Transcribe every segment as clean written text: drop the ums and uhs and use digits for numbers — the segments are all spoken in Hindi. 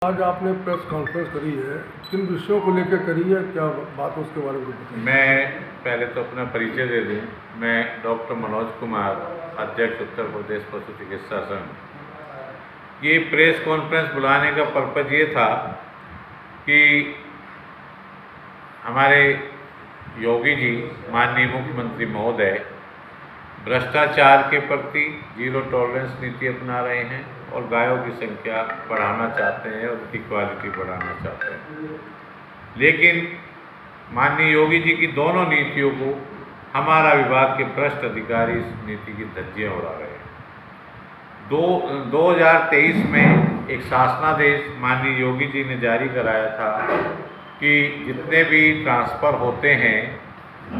आज आपने प्रेस कॉन्फ्रेंस करी है, किन विषयों को लेकर करी है, क्या बात है उसके बारे में बताइए। मैं पहले तो अपना परिचय दे दूं। मैं डॉक्टर मनोज कुमार, अध्यक्ष उत्तर प्रदेश पशु चिकित्सा संघ। ये प्रेस कॉन्फ्रेंस बुलाने का पर्पज़ ये था कि हमारे योगी जी, माननीय मुख्यमंत्री महोदय, भ्रष्टाचार के प्रति जीरो टॉलरेंस नीति अपना रहे हैं और गायों की संख्या बढ़ाना चाहते हैं और उनकी क्वालिटी बढ़ाना चाहते हैं। लेकिन माननीय योगी जी की दोनों नीतियों को हमारा विभाग के भ्रष्ट अधिकारी इस नीति की धज्जियां उड़ा रहे हैं। 2023 में एक शासनादेश माननीय योगी जी ने जारी कराया था कि जितने भी ट्रांसफ़र होते हैं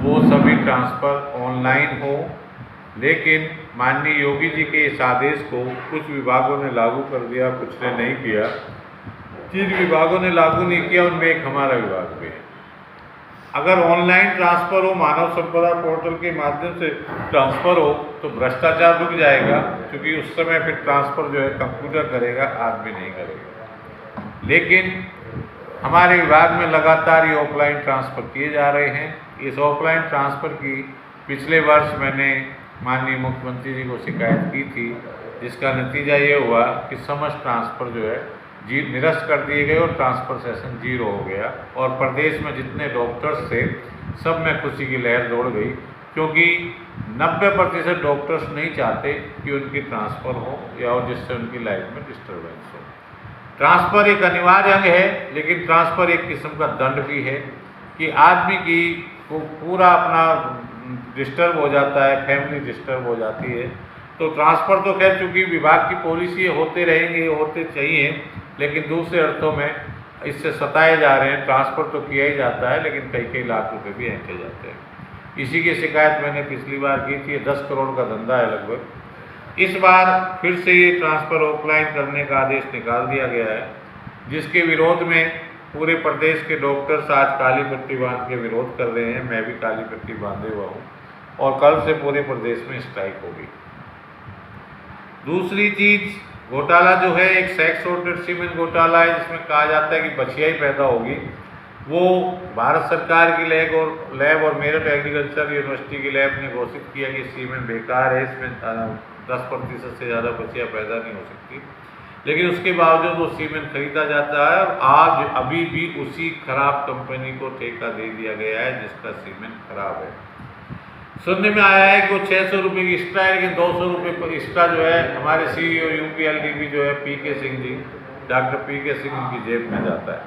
वो सभी ट्रांसफ़र ऑनलाइन हो, लेकिन माननीय योगी जी के इस आदेश को कुछ विभागों ने लागू कर दिया, कुछ ने नहीं किया। जिन विभागों ने लागू नहीं किया उनमें एक हमारा विभाग भी है। अगर ऑनलाइन ट्रांसफ़र हो, मानव संपदा पोर्टल के माध्यम से ट्रांसफ़र हो तो भ्रष्टाचार रुक जाएगा, क्योंकि उस समय फिर ट्रांसफ़र जो है कंप्यूटर करेगा, आदमी नहीं करेगा। लेकिन हमारे विभाग में लगातार ये ऑफलाइन ट्रांसफ़र किए जा रहे हैं। इस ऑफलाइन ट्रांसफ़र की पिछले वर्ष मैंने माननीय मुख्यमंत्री जी को शिकायत की थी, जिसका नतीजा ये हुआ कि समस्त ट्रांसफ़र जो है निरस्त कर दिए गए और ट्रांसफ़र सेशन जीरो हो गया। और प्रदेश में जितने डॉक्टर्स थे सब में खुशी की लहर दौड़ गई, क्योंकि 90% डॉक्टर्स नहीं चाहते कि उनकी ट्रांसफ़र हो या जिससे उनकी लाइफ में डिस्टर्बेंस हो। ट्रांसफ़र एक अनिवार्य अंग है, लेकिन ट्रांसफ़र एक किस्म का दंड भी है कि आदमी की को पूरा अपना डिस्टर्ब हो जाता है, फैमिली डिस्टर्ब हो जाती है। तो ट्रांसफ़र तो खैर चूँकि विभाग की पॉलिसी होते रहेंगे, होते चाहिए, लेकिन दूसरे अर्थों में इससे सताए जा रहे हैं। ट्रांसफ़र तो किया ही जाता है, लेकिन कई लाख रुपए भी ऐंठे जाते हैं। इसी की शिकायत मैंने पिछली बार की थी। 10 करोड़ का धंधा है लगभग। इस बार फिर से ये ट्रांसफ़र ऑफलाइन करने का आदेश निकाल दिया गया है, जिसके विरोध में पूरे प्रदेश के डॉक्टर्स आज काली पट्टी बांध के विरोध कर रहे हैं। मैं भी काली पट्टी बांधे हुआ हूँ और कल से पूरे प्रदेश में स्ट्राइक होगी। दूसरी चीज़, घोटाला जो है एक सेक्स सॉर्टेड सीमेंट घोटाला है, जिसमें कहा जाता है कि बछिया ही पैदा होगी। वो भारत सरकार की लैब और मेरठ एग्रीकल्चर यूनिवर्सिटी की लैब ने घोषित किया कि सीमेंट बेकार है, इसमें 10% से ज़्यादा बछिया पैदा नहीं हो सकती। लेकिन उसके बावजूद वो सीमेंट खरीदा जाता है और आज अभी भी उसी खराब कंपनी को ठेका दे दिया गया है जिसका सीमेंट खराब है। सुनने में आया है कि वो 600 रुपये की एक्स्ट्रा है, लेकिन 200 रुपये एक्स्ट्रा जो है हमारे CEO UPLDB जो है PK Singh ji, doctor PK Singh की जेब में जाता है।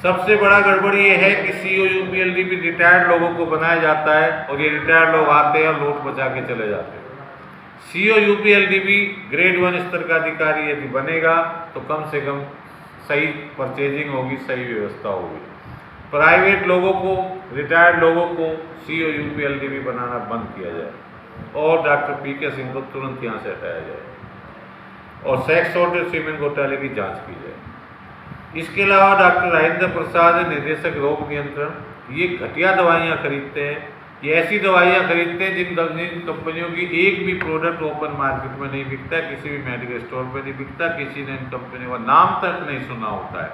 सबसे बड़ा गड़बड़ी ये है कि CEO UPLDB रिटायर्ड लोगों को बनाया जाता है और ये रिटायर्ड लोग आते हैं और नोट बचा के चले जाते हैं। CEO UPLDB ग्रेड 1 स्तर का अधिकारी यदि बनेगा तो कम से कम सही परचेजिंग होगी, सही व्यवस्था होगी। प्राइवेट लोगों को, रिटायर्ड लोगों को CEO UPLDB बनाना बंद किया जाए और डॉक्टर PK सिंह को तुरंत यहाँ से हटाया जाए और सेक्स सॉर्टेड सीमेंट घोटाले की जांच की जाए। इसके अलावा डॉक्टर राजेंद्र प्रसाद, निदेशक रोग नियंत्रण, ये घटिया दवाइयाँ खरीदते हैं। ये ऐसी दवाइयाँ खरीदते हैं जिन कंपनियों की एक भी प्रोडक्ट ओपन मार्केट में नहीं बिकता, किसी भी मेडिकल स्टोर पर नहीं बिकता, किसी ने इन कंपनियों का नाम तक नहीं सुना होता है,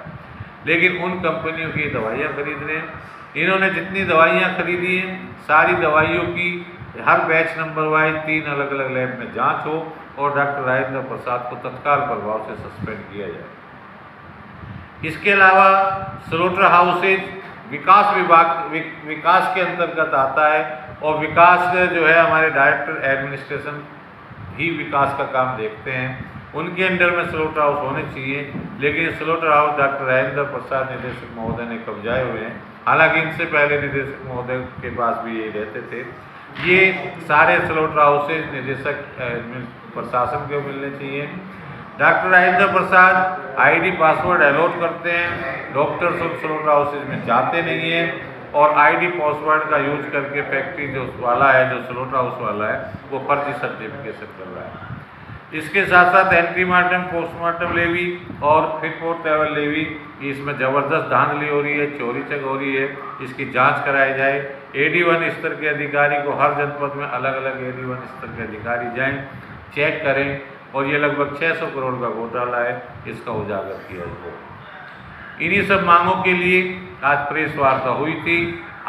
लेकिन उन कंपनियों की दवाइयाँ खरीद रहे हैं। इन्होंने जितनी दवाइयाँ खरीदी हैं, सारी दवाइयों की हर बैच नंबर वाइज 3 अलग अलग लैब में जांच हो और डॉक्टर राजेंद्र प्रसाद को तत्काल प्रभाव से सस्पेंड किया जाए। इसके अलावा स्लोटर हाउसेज विकास के अंतर्गत आता है और विकास जो है हमारे डायरेक्टर एडमिनिस्ट्रेशन ही विकास का काम देखते हैं। उनके अंडर में स्लोटर हाउस होने चाहिए, लेकिन slaughter house doctor Rajendra Prasad निदेशक महोदय ने कब्जाए हुए हैं। हालांकि इनसे पहले निदेशक महोदय के पास भी ये रहते थे। ये सारे स्लोटर हाउसेज निदेशक प्रशासन को मिलने चाहिए। Doctor Rajendra Prasad ID password allot करते हैं, डॉक्टर्स उन स्लोटर हाउसेज में जाते नहीं हैं और ID पासवर्ड का यूज करके फैक्ट्री जो वाला है, जो स्लोटर हाउस वाला है, वो फर्जी सर्टिफिकेशन कर रहा है। इसके साथ साथ एंटीमार्टम, पोस्टमार्टम लेवी और फिर फोर्थ लेवल लेवी, इसमें ज़बरदस्त धांधली हो रही है, चोरी चक हो रही है। इसकी जांच कराई जाए। AD1 स्तर के अधिकारी को हर जनपद में अलग अलग AD1 स्तर के अधिकारी जाएं, चेक करें और ये लगभग 600 करोड़ का घोटाला है, इसका उजागर किया गया। इन्हीं सब मांगों के लिए आज प्रेस वार्ता हुई थी।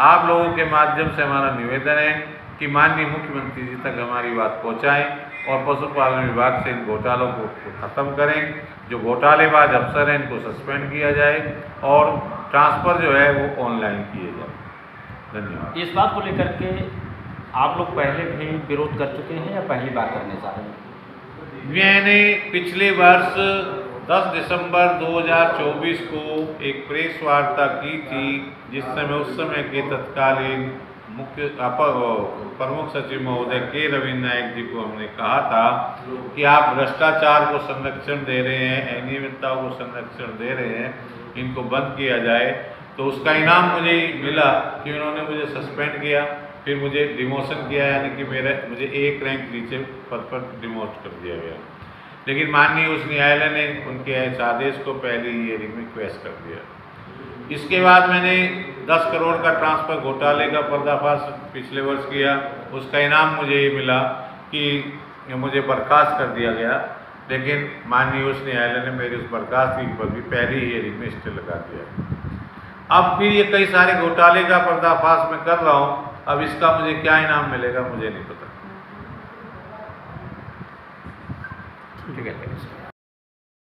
आप लोगों के माध्यम से हमारा निवेदन है कि माननीय मुख्यमंत्री जी तक हमारी बात पहुंचाएं और पशुपालन विभाग से इन घोटालों को ख़त्म करें। जो घोटालेबाज अफसर हैं इनको सस्पेंड किया जाए और ट्रांसफ़र जो है वो ऑनलाइन किए जाए। धन्यवाद। इस बात को लेकर के आप लोग पहले भी विरोध कर चुके हैं या पहली बार करने जा रहे हैं? मैंने पिछले वर्ष 10 दिसंबर 2024 को एक प्रेस वार्ता की थी, जिस समय उस समय के तत्कालीन मुख्य प्रमुख सचिव महोदय के रविन्द्र नायक जी को हमने कहा था कि आप भ्रष्टाचार को संरक्षण दे रहे हैं, अनियमितताओं को संरक्षण दे रहे हैं, इनको बंद किया जाए। तो उसका इनाम मुझे मिला कि उन्होंने मुझे सस्पेंड किया, फिर मुझे डिमोशन किया, यानी कि मुझे एक रैंक नीचे पद पर डिमोट कर दिया गया। लेकिन माननीय उच्च न्यायालय ने उनके इस आदेश को पहले ही हियरिंग में क्वेश कर दिया। इसके बाद मैंने 10 करोड़ का ट्रांसफ़र घोटाले का पर्दाफाश पिछले वर्ष किया। उसका इनाम मुझे ये मिला कि मुझे बर्खास्त कर दिया गया, लेकिन माननीय उच्च न्यायालय ने मेरी उस बर्खास्तगी पर भी पहले ही हियरिंग में स्टे लगा दिया। अब फिर ये कई सारे घोटाले का पर्दाफाश मैं कर रहा हूँ, अब इसका मुझे क्या इनाम मिलेगा मुझे नहीं पता। ठीक है।